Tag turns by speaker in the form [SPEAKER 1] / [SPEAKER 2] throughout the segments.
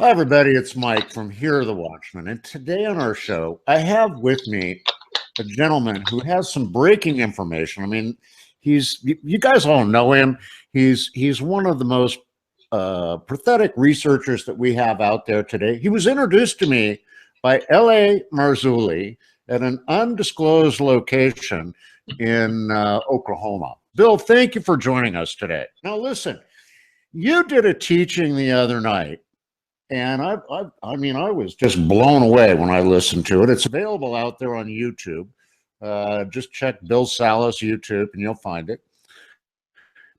[SPEAKER 1] Hi, everybody. It's Mike from Here, the Watchman. And today on our show, I have with me a gentleman who has some breaking information. I mean, you guys all know him. He's one of the most pathetic researchers that we have out there today. He was introduced to me by L.A. Marzulli at an undisclosed location in Oklahoma. Bill, thank you for joining us today. Now, listen, you did a teaching the other night. And I mean, I was just blown away when I listened to it. It's available out there on YouTube. Just check Bill Salus YouTube and you'll find it.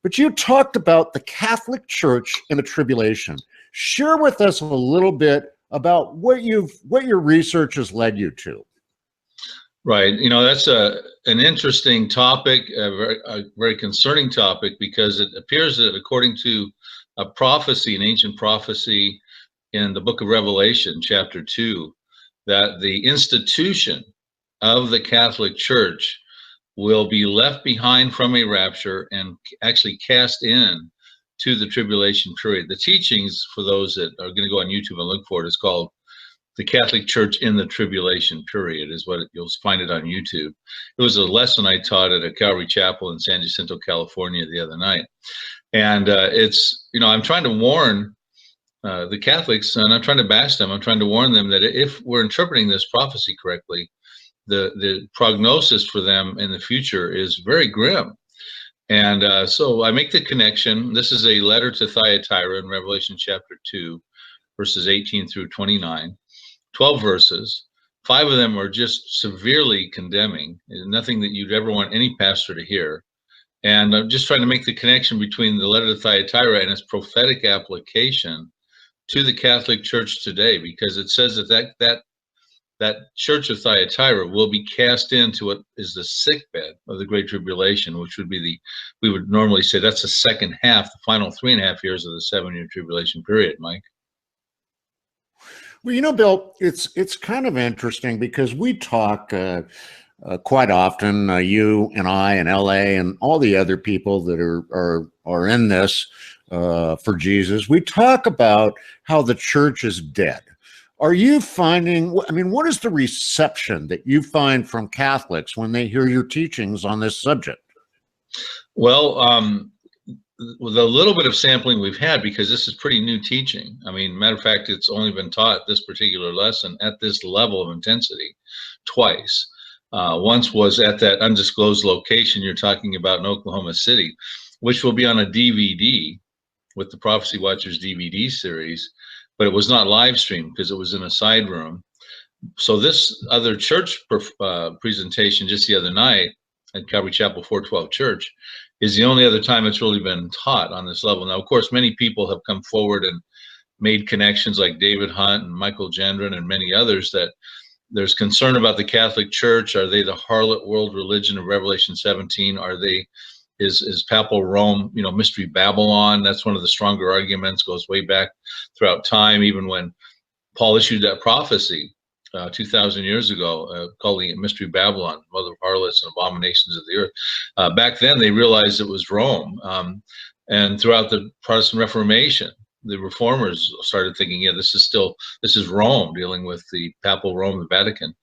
[SPEAKER 1] But you talked about the Catholic Church in the tribulation. Share with us a little bit about what your research has led you to.
[SPEAKER 2] Right. You know, that's an interesting topic, a very concerning topic, because it appears that according to a prophecy, an ancient prophecy, in the book of Revelation, chapter 2, that the institution of the Catholic Church will be left behind from a rapture and actually cast in to the tribulation period. The teachings, for those that are going to go on YouTube and look for it, is called The Catholic Church in the Tribulation Period, is what you'll find it on YouTube. It was a lesson I taught at a Calvary Chapel in San Jacinto, California the other night. And it's, you know, I'm trying to warn the Catholics, and I'm trying to bash them. I'm trying to warn them that if we're interpreting this prophecy correctly, the prognosis for them in the future is very grim. And so I make the connection. This is a letter to Thyatira in Revelation chapter 2, verses 18 through 29, 12 verses. 5 of them are just severely condemning, nothing that you'd ever want any pastor to hear. And I'm just trying to make the connection between the letter to Thyatira and its prophetic application to the Catholic Church today, because it says that Church of Thyatira will be cast into what is the sickbed of the Great Tribulation, which would be we would normally say that's the second half, the final 3.5 years of the 7-year tribulation period, Mike.
[SPEAKER 1] Well, you know, Bill, it's kind of interesting because we talk quite often, you and I and LA and all the other people that are in this for Jesus. We talk about how the church is dead. Are you finding, I mean, what is the reception that you find from Catholics when they hear your teachings on this subject?
[SPEAKER 2] Well, with a little bit of sampling we've had, because this is pretty new teaching. I mean, matter of fact, it's only been taught this particular lesson at this level of intensity twice. Once was at that undisclosed location you're talking about in Oklahoma City, which will be on a DVD with the Prophecy Watchers DVD series, but it was not live streamed because it was in a side room. So this other church presentation just the other night at Calvary Chapel 412 Church is the only other time it's really been taught on this level. Now, of course, many people have come forward and made connections, like David Hunt and Michael Gendron and many others, that there's concern about the Catholic Church. Are they the harlot world religion of Revelation 17? Are they is Papal Rome, you know, Mystery Babylon? That's one of the stronger arguments, goes way back throughout time, even when Paul issued that prophecy 2,000 years ago, calling it Mystery Babylon, mother of harlots and abominations of the earth. Back then, they realized it was Rome. And throughout the Protestant Reformation, the reformers started thinking, yeah, this is Rome, dealing with the Papal Rome, the Vatican.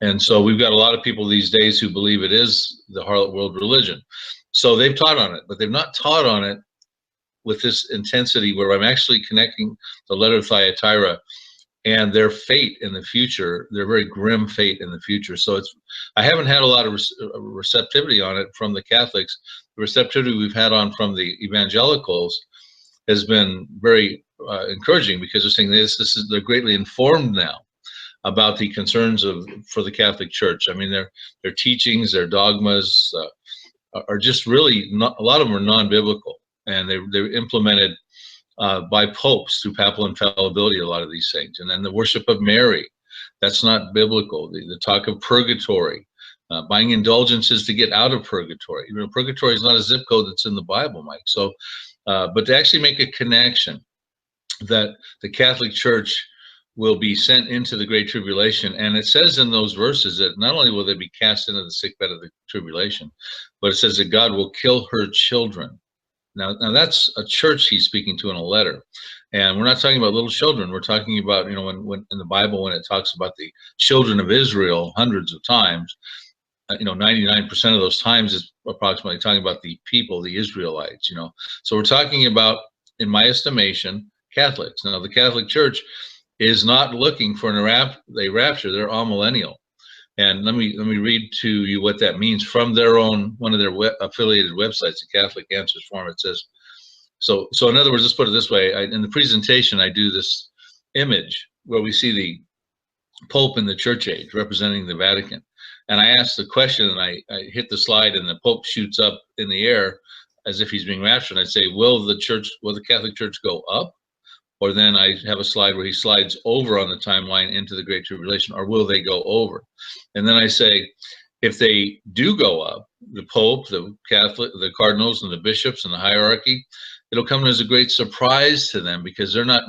[SPEAKER 2] And so we've got a lot of people these days who believe it is the harlot world religion. So they've taught on it, but they've not taught on it with this intensity where I'm actually connecting the letter of Thyatira and their fate in the future, their very grim fate in the future. So I haven't had a lot of receptivity on it from the Catholics. The receptivity we've had on from the evangelicals has been very encouraging, because they're saying they're greatly informed now about the concerns for the Catholic Church. I mean, their teachings, their dogmas are just really a lot of them are non-biblical, and they're implemented by popes through papal infallibility, a lot of these things. And then the worship of Mary, that's not biblical. The talk of purgatory, buying indulgences to get out of purgatory. You know, purgatory is not a zip code that's in the Bible, Mike. So, but to actually make a connection that the Catholic Church will be sent into the Great Tribulation. And it says in those verses that not only will they be cast into the sickbed of the tribulation, but it says that God will kill her children Now that's a church he's speaking to in a letter. And we're not talking about little children. We're talking about, when in the Bible, when it talks about the children of Israel hundreds of times, 99% of those times is approximately talking about the people, the Israelites, So we're talking about, in my estimation, Catholics. Now, the Catholic Church is not looking for a rapture. They're amillennial. And let me read to you what that means from one of their affiliated websites, the Catholic Answers Forum. It says, so in other words, let's put it this way. In the presentation, I do this image where we see the Pope in the church age representing the Vatican. And I ask the question, and I hit the slide, and the Pope shoots up in the air as if he's being raptured. And I say, will the Catholic Church go up? Or then I have a slide where he slides over on the timeline into the Great Tribulation, or will they go over? And then I say, if they do go up, the Pope, the Catholic, the cardinals, and the bishops, and the hierarchy, it'll come as a great surprise to them, because they're not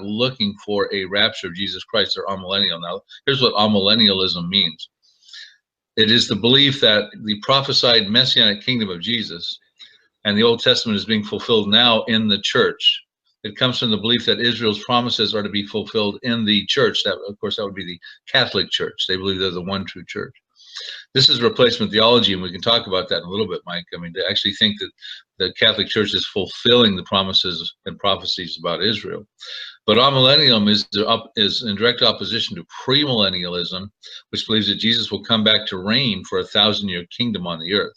[SPEAKER 2] looking for a rapture of Jesus Christ. They're amillennial. Now, here's what amillennialism means. It is the belief that the prophesied messianic kingdom of Jesus and the Old Testament is being fulfilled now in the church. It comes from the belief that Israel's promises are to be fulfilled in the church. That, of course, that would be the Catholic Church. They believe they're the one true church. This is replacement theology, and we can talk about that in a little bit, Mike. I mean, to actually think that the Catholic Church is fulfilling the promises and prophecies about Israel. But amillennialism is in direct opposition to premillennialism, which believes that Jesus will come back to reign for a 1,000-year kingdom on the earth.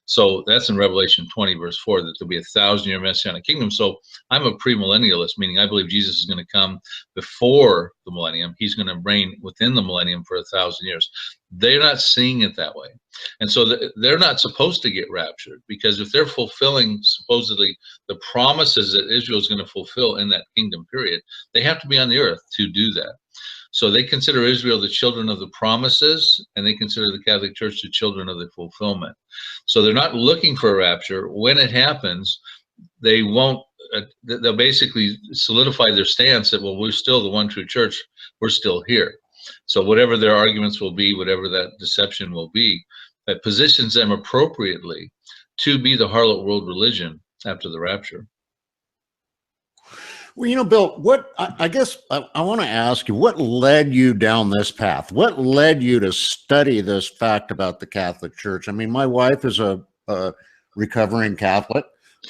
[SPEAKER 2] So that's in Revelation 20, verse 4, that there'll be a 1,000-year messianic kingdom. So I'm a premillennialist, meaning I believe Jesus is going to come before the millennium. He's going to reign within the millennium for 1,000 years. They're not seeing it that way. And so they're not supposed to get raptured, because if they're fulfilling supposedly the promises that Israel is going to fulfill in that kingdom period, they have to be on the earth to do that. So they consider Israel the children of the promises, and they consider the Catholic Church the children of the fulfillment. So they're not looking for a rapture. When it happens, they won't, they'll basically solidify their stance that, well, we're still the one true church, we're still here. So whatever their arguments will be, whatever that deception will be, that positions them appropriately to be the harlot world religion after the rapture.
[SPEAKER 1] Well, Bill, I guess I want to ask you, what led you down this path? What led you to study this fact about the Catholic Church? I mean, my wife is a recovering Catholic,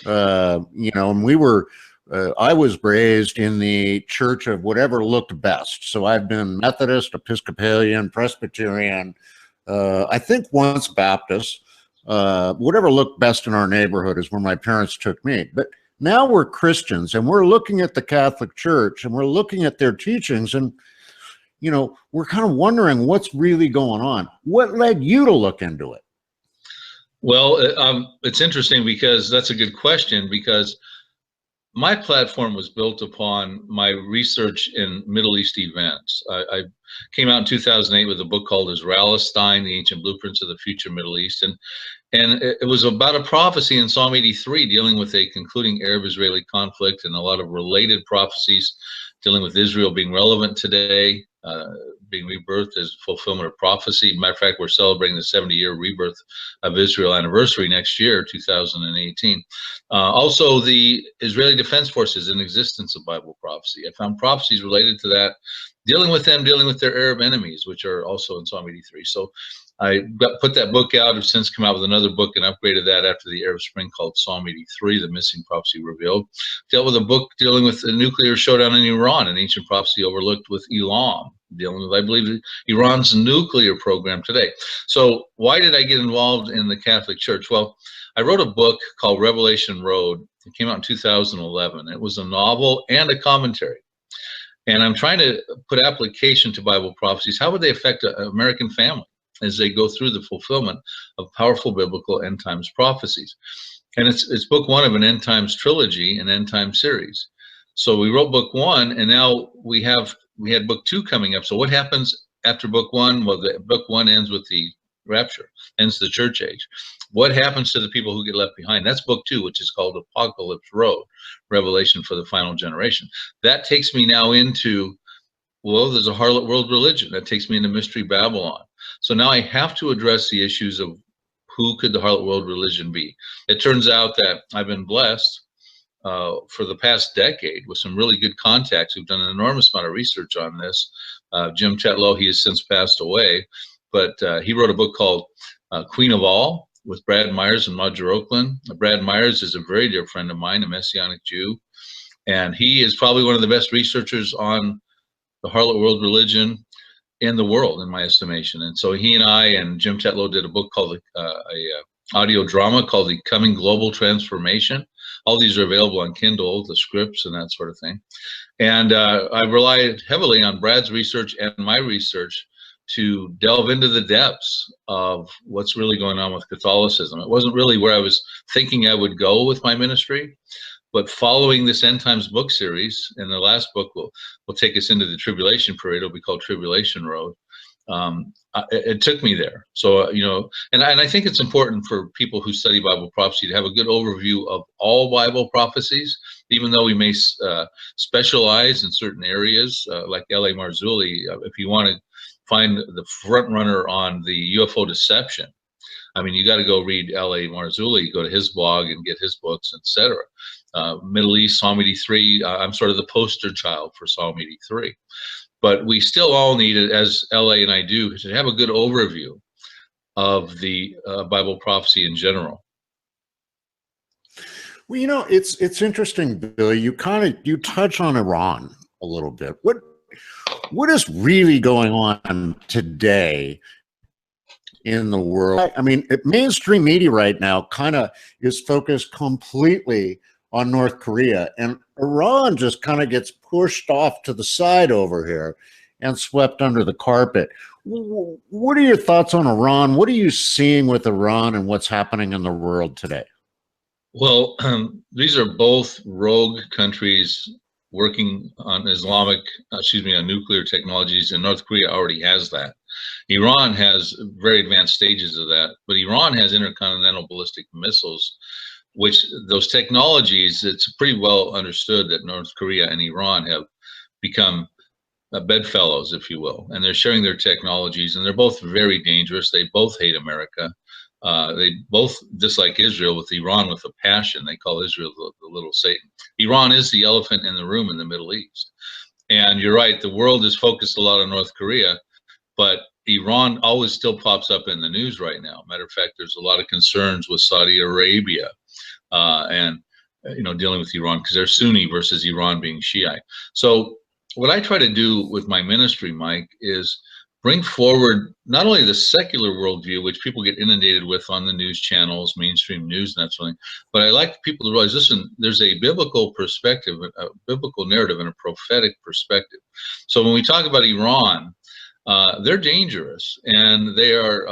[SPEAKER 1] and we were, I was raised in the church of whatever looked best. So I've been Methodist, Episcopalian, Presbyterian, I think once Baptist, whatever looked best in our neighborhood is where my parents took me. But now we're Christians, and we're looking at the Catholic Church, and we're looking at their teachings, and, we're kind of wondering what's really going on. What led you to look into it?
[SPEAKER 2] Well, it's interesting, because that's a good question, because my platform was built upon my research in Middle East events. I came out in 2008 with a book called Israelistine, The Ancient Blueprints of the Future Middle East. And it was about a prophecy in Psalm 83 dealing with a concluding Arab-Israeli conflict, and a lot of related prophecies dealing with Israel being relevant today, being rebirthed as fulfillment of prophecy. Matter of fact, we're celebrating the 70-year rebirth of Israel anniversary next year, 2018. Also, the Israeli Defense Forces in existence of Bible prophecy. I found prophecies related to that, dealing with their Arab enemies, which are also in Psalm 83. So I put that book out. I've since come out with another book and upgraded that after the Arab Spring, called Psalm 83, The Missing Prophecy Revealed. Dealt with a book dealing with the nuclear showdown in Iran, an ancient prophecy overlooked with Elam, dealing with, I believe, Iran's nuclear program today. So why did I get involved in the Catholic Church? Well, I wrote a book called Revelation Road. It came out in 2011. It was a novel and a commentary. And I'm trying to put application to Bible prophecies. How would they affect an American family as they go through the fulfillment of powerful biblical end times prophecies? And it's book one of an end times trilogy, an end time series. So we wrote book one, and now we had book two coming up. So what happens after book one? Well, the book one ends with the rapture, ends the church age. What happens to the people who get left behind? That's book two, which is called Apocalypse Road, Revelation for the Final Generation. That takes me now into, well, there's a harlot world religion. That takes me into Mystery Babylon. So now I have to address the issues of who could the harlot world religion be? It turns out that I've been blessed for the past decade with some really good contacts who've done an enormous amount of research on this. Jim Tetlow, he has since passed away, but he wrote a book called Queen of All with Brad Myers and Roger Oakland. Brad Myers is a very dear friend of mine, a Messianic Jew, and he is probably one of the best researchers on the harlot world religion in the world, in my estimation. And so he and I and Jim Tetlow did a book called audio drama called The Coming Global Transformation. All these are available on Kindle, the scripts and that sort of thing. And I relied heavily on Brad's research and my research to delve into the depths of what's really going on with Catholicism. It wasn't really where I was thinking I would go with my ministry, but following this End Times book series, and the last book will take us into the tribulation period. It'll be called Tribulation Road. It took me there. So, you know, and I think it's important for people who study Bible prophecy to have a good overview of all Bible prophecies, even though we may specialize in certain areas, like L.A. Marzulli. If you want to find the front runner on the UFO deception, I mean, you got to go read L.A. Marzulli, go to his blog and get his books, etc. Middle East, Psalm 83, I'm sort of the poster child for Psalm 83. But we still all need it, as LA and I do, to have a good overview of the Bible prophecy in general.
[SPEAKER 1] Well, you know, it's interesting, Billy. You touch on Iran a little bit. What is really going on today in the world? I mean, mainstream media right now kind of is focused completely on North Korea, and Iran just kind of gets pushed off to the side over here and swept under the carpet. What are your thoughts on Iran? What are you seeing with Iran and what's happening in the world today?
[SPEAKER 2] Well, these are both rogue countries working on on nuclear technologies, and North Korea already has that. Iran has very advanced stages of that, but Iran has intercontinental ballistic missiles, which those technologies, it's pretty well understood that North Korea and Iran have become bedfellows, if you will, and they're sharing their technologies, and they're both very dangerous. They both hate America. They both dislike Israel, with Iran with a passion. They call Israel the little Satan. Iran is the elephant in the room in the Middle East. And you're right, the world is focused a lot on North Korea, but Iran always still pops up in the news right now. Matter of fact, there's a lot of concerns with Saudi Arabia and dealing with Iran, because they're Sunni versus Iran being Shiite. So what I try to do with my ministry, Mike, is bring forward not only the secular worldview, which people get inundated with on the news channels, mainstream news, and that sort of thing, but I like people to realize, listen, there's a biblical perspective, a biblical narrative, and a prophetic perspective. So when we talk about Iran, they're dangerous, and they're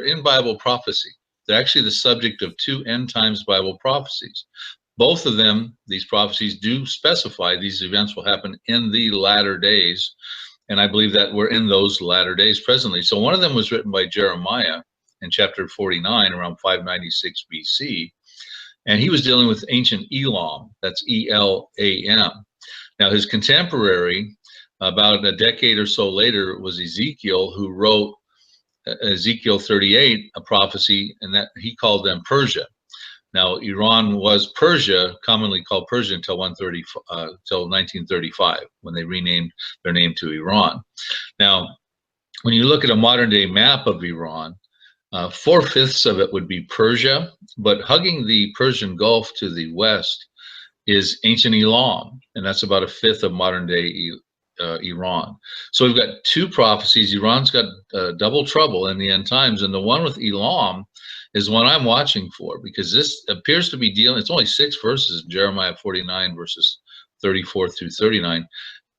[SPEAKER 2] in Bible prophecy. They're actually the subject of 2 end times Bible prophecies. Both of them, these prophecies, do specify these events will happen in the latter days. And I believe that we're in those latter days presently. So one of them was written by Jeremiah in chapter 49, around 596 BC. And he was dealing with ancient Elam, that's E-L-A-M. Now his contemporary, about a decade or so later, was Ezekiel, who wrote Ezekiel 38, a prophecy, and that he called them Persia. Now, Iran was Persia, commonly called Persia, until 1935, when they renamed their name to Iran. Now, when you look at a modern day map of Iran, 4/5 of it would be Persia, but hugging the Persian Gulf to the west is ancient Elam, and that's about 1/5 of modern day Iran. So we've got 2 prophecies. Iran's got double trouble in the end times, and the one with Elam is one I'm watching for, because this appears to be dealing, it's only 6 verses in Jeremiah 49 verses 34 through 39,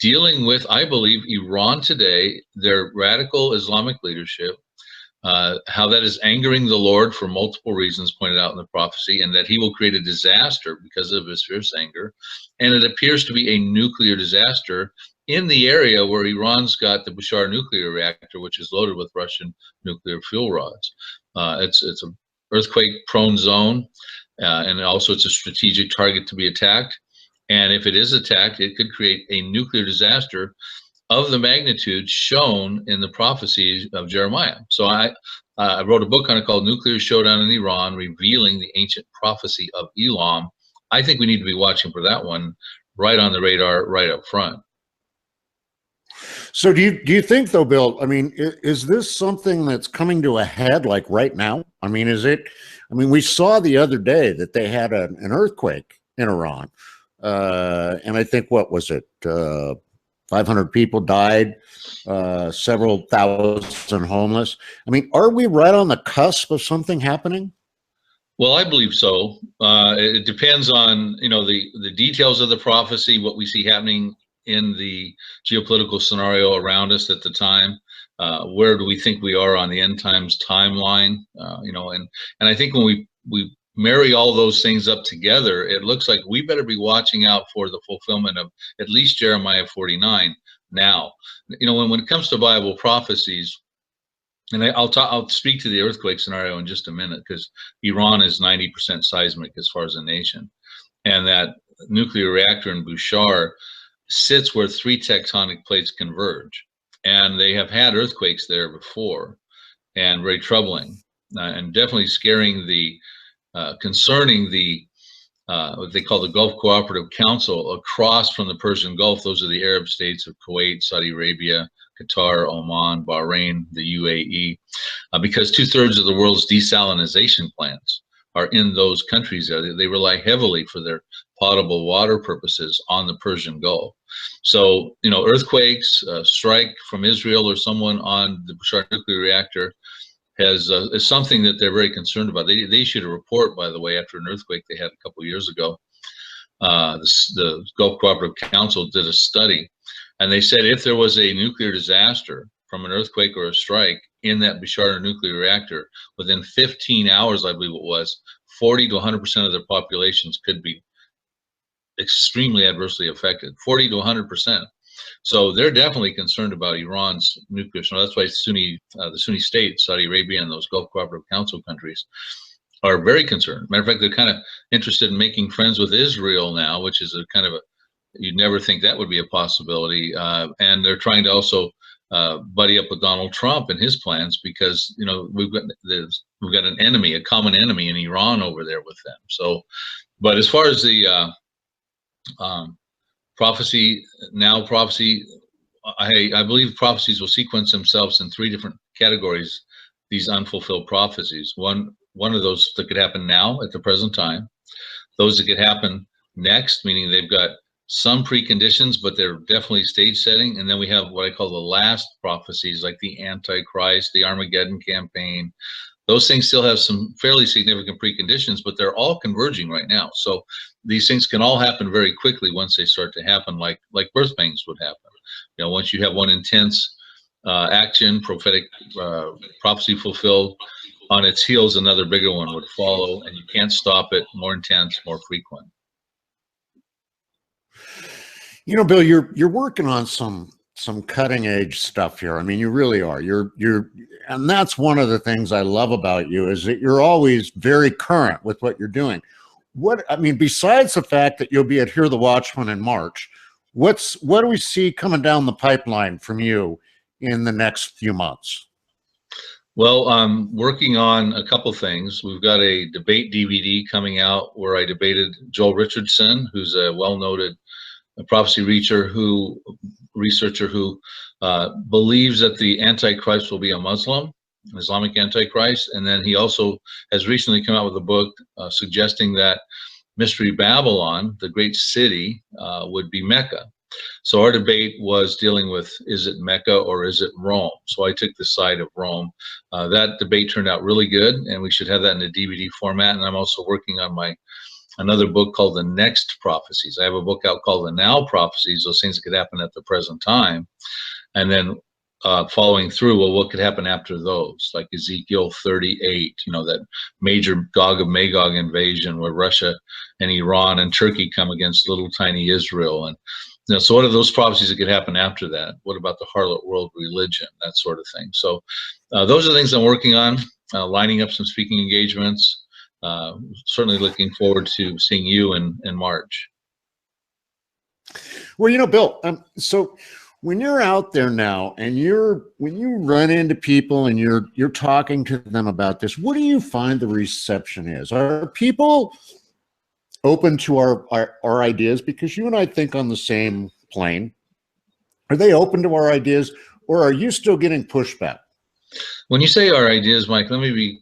[SPEAKER 2] dealing with, I believe, Iran today, their radical Islamic leadership, how that is angering the Lord for multiple reasons pointed out in the prophecy, and that he will create a disaster because of his fierce anger. And it appears to be a nuclear disaster in the area where Iran's got the Bushehr nuclear reactor, which is loaded with Russian nuclear fuel rods. It's an earthquake-prone zone, and also it's a strategic target to be attacked. And if it is attacked, it could create a nuclear disaster of the magnitude shown in the prophecies of Jeremiah. So I wrote a book on it called Nuclear Showdown in Iran, Revealing the Ancient Prophecy of Elam. I think we need to be watching for that one right on the radar, right up front.
[SPEAKER 1] So do you think though, Bill, I mean, is this something that's coming to a head like right now? I mean, we saw the other day that they had an earthquake in Iran. And I think, what was it? 500 people died, several thousand homeless. I mean, are we right on the cusp of something happening?
[SPEAKER 2] Well, I believe so. It depends on, the details of the prophecy, what we see happening in the geopolitical scenario around us at the time. Where do we think we are on the end times timeline? And I think when we marry all those things up together, it looks like we better be watching out for the fulfillment of at least Jeremiah 49 now. When it comes to Bible prophecies, and I'll speak to the earthquake scenario in just a minute, because Iran is 90% seismic as far as a nation, and that nuclear reactor in Bushehr sits where 3 tectonic plates converge, and they have had earthquakes there before, and very troubling, and definitely scaring concerning the what they call the Gulf Cooperative Council across from the Persian Gulf. Those are the Arab states of Kuwait, Saudi Arabia, Qatar, Oman, Bahrain, the UAE, because 2/3 of the world's desalination plants are in those countries. They rely heavily for their potable water purposes on the Persian Gulf. So, earthquakes, strike from Israel or someone on the Bushehr nuclear reactor is something that they're very concerned about. They issued a report, by the way, after an earthquake they had a couple of years ago. The Gulf Cooperative Council did a study, and they said if there was a nuclear disaster from an earthquake or a strike in that Bushehr nuclear reactor, within 15 hours, I believe it was, 40 to 100% of their populations could be extremely adversely affected. 40 to 100%. So they're definitely concerned about Iran's nuclear. So that's why the Sunni states, Saudi Arabia, and those Gulf Cooperative Council countries are very concerned. Matter of fact, they're kind of interested in making friends with Israel now, which is a kind of you'd never think that would be a possibility. And they're trying to also buddy up with Donald Trump and his plans, because we've got an enemy, a common enemy in Iran over there with them. So, but as far as the prophecy, I believe prophecies will sequence themselves in 3 different categories. These unfulfilled prophecies. One of those that could happen now at the present time. Those that could happen next, meaning they've got some preconditions, but they're definitely stage setting. And then we have what I call the last prophecies, like the Antichrist, the Armageddon campaign. Those things still have some fairly significant preconditions, but they're all converging right now. So these things can all happen very quickly once they start to happen, like birth pangs would happen. Once you have one intense action, prophetic prophecy fulfilled, on its heels another bigger one would follow, and you can't stop it. More intense, more frequent.
[SPEAKER 1] Bill, you're working on some cutting edge stuff here. I mean, you really are. And that's one of the things I love about you, is that you're always very current with what you're doing. Besides the fact that you'll be at Hear the Watchman in March, what do we see coming down the pipeline from you in the next few months?
[SPEAKER 2] Well, I'm working on a couple things. We've got a debate DVD coming out where I debated Joel Richardson, who's a well-noted prophecy researcher who believes that the Antichrist will be a Muslim, Islamic Antichrist. And then he also has recently come out with a book suggesting that Mystery Babylon, the great city, would be Mecca. So our debate was dealing with, is it Mecca or is it Rome? So I took the side of Rome. That debate turned out really good, and we should have that in a DVD format. And I'm also working on another book called The Next Prophecies. I have a book out called The Now Prophecies, those things that could happen at the present time. And then following through, well, what could happen after those, like Ezekiel 38, that major Gog of Magog invasion where Russia and Iran and Turkey come against little tiny Israel. And so what are those prophecies that could happen after that? What about the harlot world religion, that sort of thing? So those are the things I'm working on, lining up some speaking engagements. Certainly looking forward to seeing you in March.
[SPEAKER 1] Well, Bill, so when you're out there now and when you run into people and you're talking to them about this, what do you find the reception is? Are people open to our ideas? Because you and I think on the same plane. Are they open to our ideas, or are you still getting pushback?
[SPEAKER 2] When you say our ideas, Mike, let me be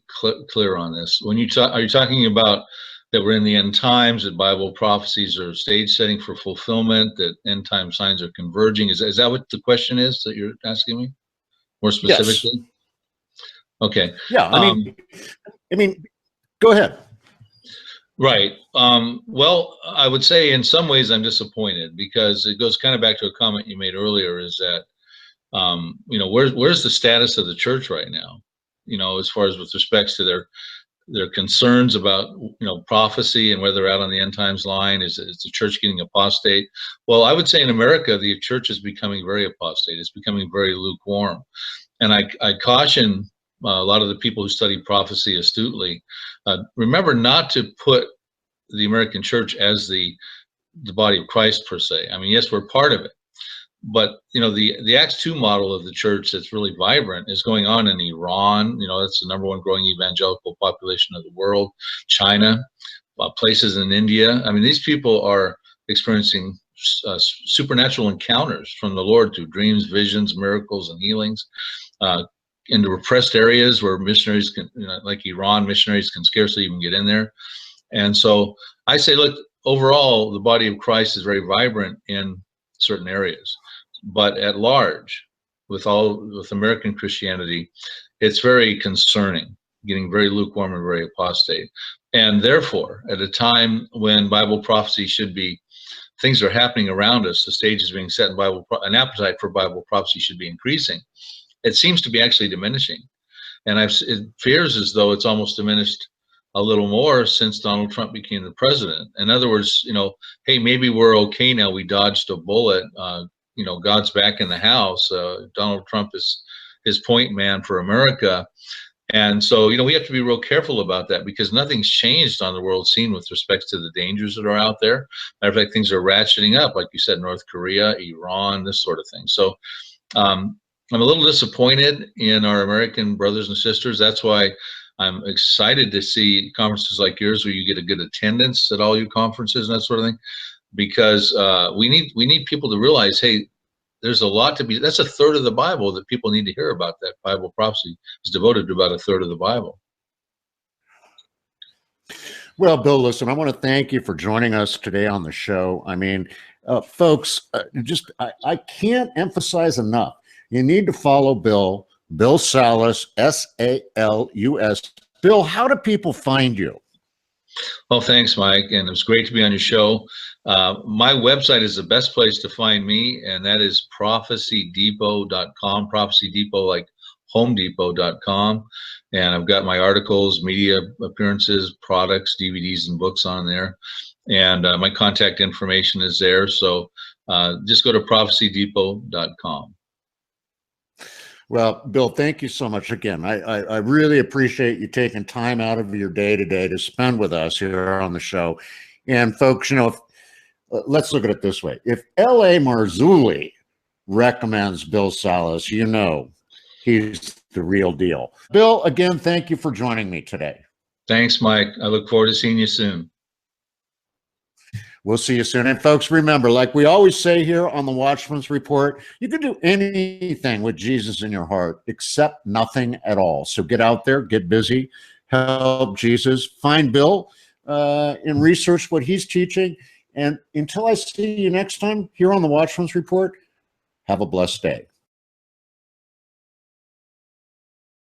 [SPEAKER 2] clear on this. When you talk, are you talking about that we're in the end times, that Bible prophecies are stage setting for fulfillment, that end time signs are converging? Is that what the question is that you're asking me more specifically?
[SPEAKER 1] Yes.
[SPEAKER 2] Okay.
[SPEAKER 1] Yeah. I mean, go ahead.
[SPEAKER 2] Right. Well, I would say in some ways I'm disappointed, because it goes kind of back to a comment you made earlier, is that, you know, where's the status of the church right now? You know, as far as with respects to their concerns about, you know, prophecy and whether they're out on the end times line. Is the church getting apostate? Well, I would say in America, the church is becoming very apostate. It's becoming very lukewarm. And I caution a lot of the people who study prophecy astutely, remember not to put the American church as the body of Christ per se. I mean, yes, we're part of it, but you know, the Acts 2 model of the church that's really vibrant is going on in Iran. You know, that's the #1 growing evangelical population of the world. China, places in India. I mean, these people are experiencing supernatural encounters from the Lord through dreams, visions, miracles, and healings. In the repressed areas where missionaries can, you know, like Iran, missionaries can scarcely even get in there. And so I say, look, overall, the body of Christ is very vibrant in certain areas, but at large, with American Christianity, it's very concerning, getting very lukewarm and very apostate. And therefore, at a time when Bible prophecy should be, things are happening around us, the stage is being set in an appetite for Bible prophecy should be increasing. It seems to be actually diminishing. And it fears as though it's almost diminished a little more since Donald Trump became the president. In other words, you know, hey, maybe we're okay now. We dodged a bullet. You know, God's back in the house. Donald Trump is his point man for America. And so, you know, we have to be real careful about that, because nothing's changed on the world scene with respect to the dangers that are out there. Matter of fact, things are ratcheting up, like you said, North Korea, Iran, this sort of thing. So, I'm a little disappointed in our American brothers and sisters. That's why I'm excited to see conferences like yours where you get a good attendance at all your conferences and that sort of thing, because we need people to realize, hey, there's a lot to be. That's a third of the Bible that people need to hear about. That Bible prophecy is devoted to about a third of the Bible.
[SPEAKER 1] Well, Bill, listen, I want to thank you for joining us today on the show. I mean, folks, I can't emphasize enough. You need to follow Bill Salus, S-A-L-U-S. Bill, how do people find you?
[SPEAKER 2] Well, thanks, Mike, and it was great to be on your show. My website is the best place to find me, and that is prophecydepot.com, Prophecy Depot, like homedepot.com. And I've got my articles, media appearances, products, DVDs, and books on there. And my contact information is there. So just go to prophecydepot.com.
[SPEAKER 1] Well, Bill, thank you so much again. I really appreciate you taking time out of your day today to spend with us here on the show. And folks, you know, let's look at it this way. If L.A. Marzulli recommends Bill Salus, you know he's the real deal. Bill, again, thank you for joining me today.
[SPEAKER 2] Thanks, Mike. I look forward to seeing you soon.
[SPEAKER 1] We'll see you soon. And folks, remember, like we always say here on the Watchman's Report, you can do anything with Jesus in your heart except nothing at all. So get out there, get busy, help Jesus, find Bill, and research what he's teaching. And until I see you next time here on the Watchman's Report, have a blessed day.